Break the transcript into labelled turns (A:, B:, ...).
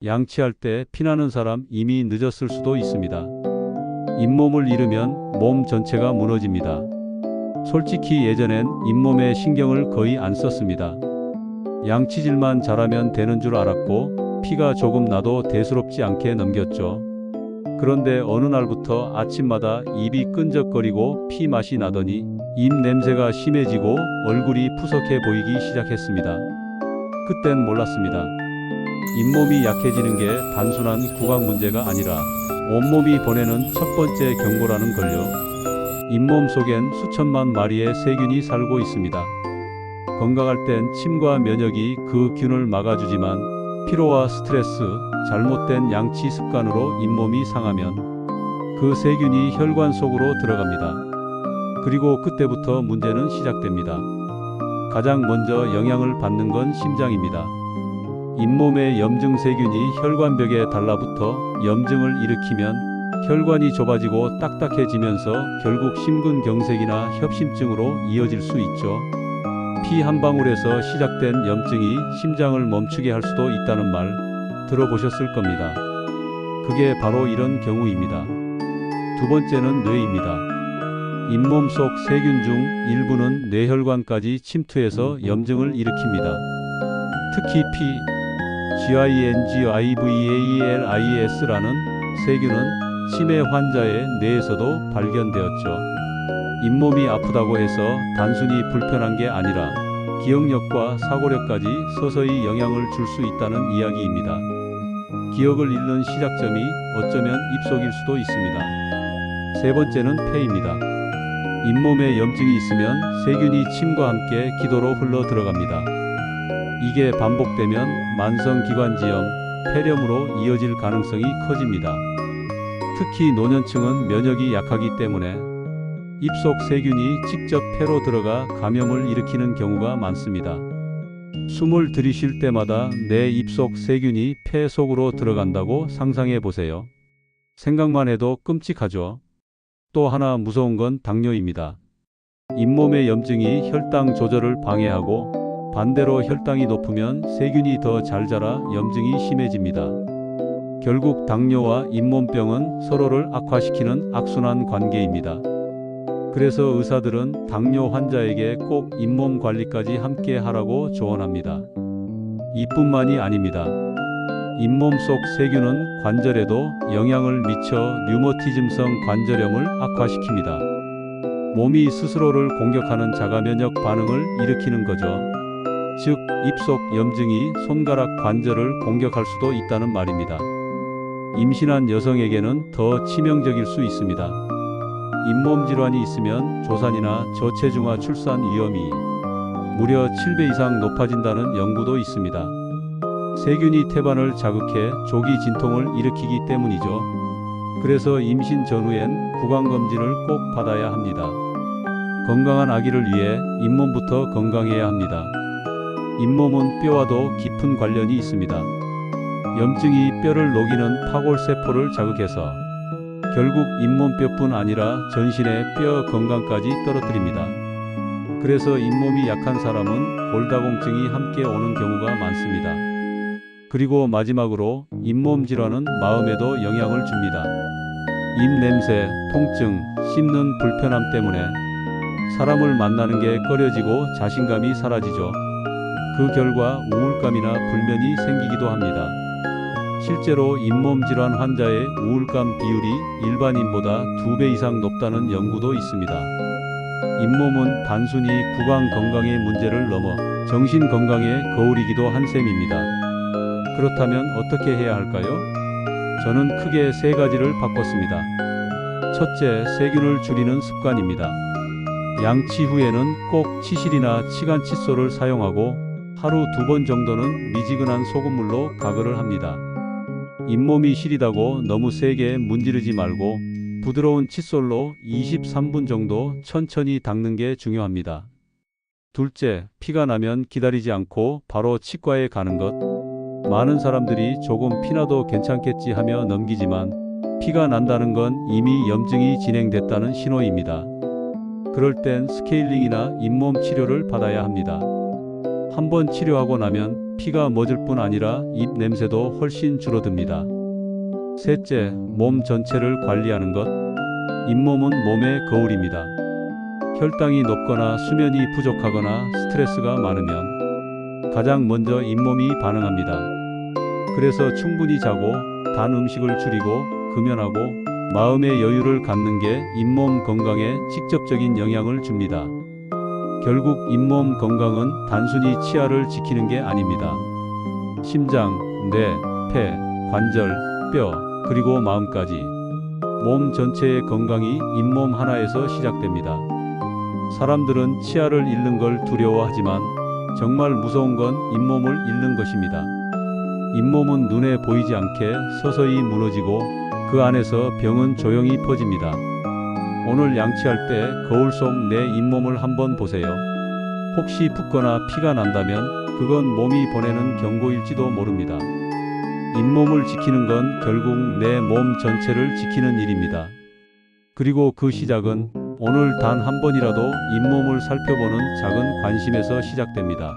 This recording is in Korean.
A: 양치할 때 피나는 사람 이미 늦었을 수도 있습니다. 잇몸을 잃으면 몸 전체가 무너집니다. 솔직히 예전엔 잇몸에 신경을 거의 안 썼습니다. 양치질만 잘하면 되는 줄 알았고 피가 조금 나도 대수롭지 않게 넘겼죠. 그런데 어느 날부터 아침마다 입이 끈적거리고 피 맛이 나더니 입 냄새가 심해지고 얼굴이 푸석해 보이기 시작했습니다. 그땐 몰랐습니다. 잇몸이 약해지는 게 단순한 구강 문제가 아니라 온몸이 보내는 첫 번째 경고라는 걸요. 잇몸 속엔 수천만 마리의 세균이 살고 있습니다. 건강할 땐 침과 면역이 그 균을 막아주지만 피로와 스트레스, 잘못된 양치 습관으로 잇몸이 상하면 그 세균이 혈관 속으로 들어갑니다. 그리고 그때부터 문제는 시작됩니다. 가장 먼저 영향을 받는 건 심장입니다. 잇몸의 염증 세균이 혈관벽에 달라붙어 염증을 일으키면 혈관이 좁아지고 딱딱해지면서 결국 심근경색이나 협심증으로 이어질 수 있죠. 피 한 방울에서 시작된 염증이 심장을 멈추게 할 수도 있다는 말 들어보셨을 겁니다. 그게 바로 이런 경우입니다. 두 번째는 뇌입니다. 잇몸 속 세균 중 일부는 뇌혈관까지 침투해서 염증을 일으킵니다. 특히 GINGIVALIS라는 세균은 치매 환자의 뇌에서도 발견되었죠. 잇몸이 아프다고 해서 단순히 불편한 게 아니라 기억력과 사고력까지 서서히 영향을 줄 수 있다는 이야기입니다. 기억을 잃는 시작점이 어쩌면 입속일 수도 있습니다. 세 번째는 폐입니다. 잇몸에 염증이 있으면 세균이 침과 함께 기도로 흘러 들어갑니다. 이게 반복되면 만성기관지염, 폐렴으로 이어질 가능성이 커집니다. 특히 노년층은 면역이 약하기 때문에 입속 세균이 직접 폐로 들어가 감염을 일으키는 경우가 많습니다. 숨을 들이쉴 때마다 내 입속 세균이 폐 속으로 들어간다고 상상해 보세요. 생각만 해도 끔찍하죠. 또 하나 무서운 건 당뇨입니다. 잇몸의 염증이 혈당 조절을 방해하고 반대로 혈당이 높으면 세균이 더 잘 자라 염증이 심해집니다. 결국 당뇨와 잇몸병은 서로를 악화시키는 악순환 관계입니다. 그래서 의사들은 당뇨 환자에게 꼭 잇몸 관리까지 함께 하라고 조언합니다. 이뿐만이 아닙니다. 잇몸 속 세균은 관절에도 영향을 미쳐 류머티즘성 관절염을 악화시킵니다. 몸이 스스로를 공격하는 자가면역 반응을 일으키는 거죠. 즉, 입속 염증이 손가락 관절을 공격할 수도 있다는 말입니다. 임신한 여성에게는 더 치명적일 수 있습니다. 잇몸 질환이 있으면 조산이나 저체중아 출산 위험이 무려 7배 이상 높아진다는 연구도 있습니다. 세균이 태반을 자극해 조기 진통을 일으키기 때문이죠. 그래서 임신 전후엔 구강검진을 꼭 받아야 합니다. 건강한 아기를 위해 잇몸부터 건강해야 합니다. 잇몸은 뼈와도 깊은 관련이 있습니다. 염증이 뼈를 녹이는 파골세포를 자극해서 결국 잇몸뼈뿐 아니라 전신의 뼈 건강까지 떨어뜨립니다. 그래서 잇몸이 약한 사람은 골다공증이 함께 오는 경우가 많습니다. 그리고 마지막으로 잇몸 질환은 마음에도 영향을 줍니다. 입 냄새, 통증, 씹는 불편함 때문에 사람을 만나는 게 꺼려지고 자신감이 사라지죠. 그 결과 우울감이나 불면이 생기기도 합니다. 실제로 잇몸 질환 환자의 우울감 비율이 일반인보다 2배 이상 높다는 연구도 있습니다. 잇몸은 단순히 구강 건강의 문제를 넘어 정신 건강의 거울이기도 한 셈입니다. 그렇다면 어떻게 해야 할까요? 저는 크게 3가지를 바꿨습니다. 첫째, 세균을 줄이는 습관입니다. 양치 후에는 꼭 치실이나 치간 칫솔을 사용하고 하루 2번 정도는 미지근한 소금물로 가글을 합니다. 잇몸이 시리다고 너무 세게 문지르지 말고 부드러운 칫솔로 23분 정도 천천히 닦는 게 중요합니다. 둘째, 피가 나면 기다리지 않고 바로 치과에 가는 것. 많은 사람들이 조금 피나도 괜찮겠지 하며 넘기지만 피가 난다는 건 이미 염증이 진행됐다는 신호입니다. 그럴 땐 스케일링이나 잇몸 치료를 받아야 합니다. 한번 치료하고 나면 피가 멎을 뿐 아니라 입 냄새도 훨씬 줄어듭니다. 셋째, 몸 전체를 관리하는 것. 잇몸은 몸의 거울입니다. 혈당이 높거나 수면이 부족하거나 스트레스가 많으면 가장 먼저 잇몸이 반응합니다. 그래서 충분히 자고 단 음식을 줄이고 금연하고 마음의 여유를 갖는 게 잇몸 건강에 직접적인 영향을 줍니다. 결국 잇몸 건강은 단순히 치아를 지키는 게 아닙니다. 심장, 뇌, 폐, 관절, 뼈, 그리고 마음까지 몸 전체의 건강이 잇몸 하나에서 시작됩니다. 사람들은 치아를 잃는 걸 두려워하지만 정말 무서운 건 잇몸을 잃는 것입니다. 잇몸은 눈에 보이지 않게 서서히 무너지고 그 안에서 병은 조용히 퍼집니다. 오늘 양치할 때 거울 속 내 잇몸을 한번 보세요. 혹시 붓거나 피가 난다면 그건 몸이 보내는 경고일지도 모릅니다. 잇몸을 지키는 건 결국 내 몸 전체를 지키는 일입니다. 그리고 그 시작은 오늘 단 한 번이라도 잇몸을 살펴보는 작은 관심에서 시작됩니다.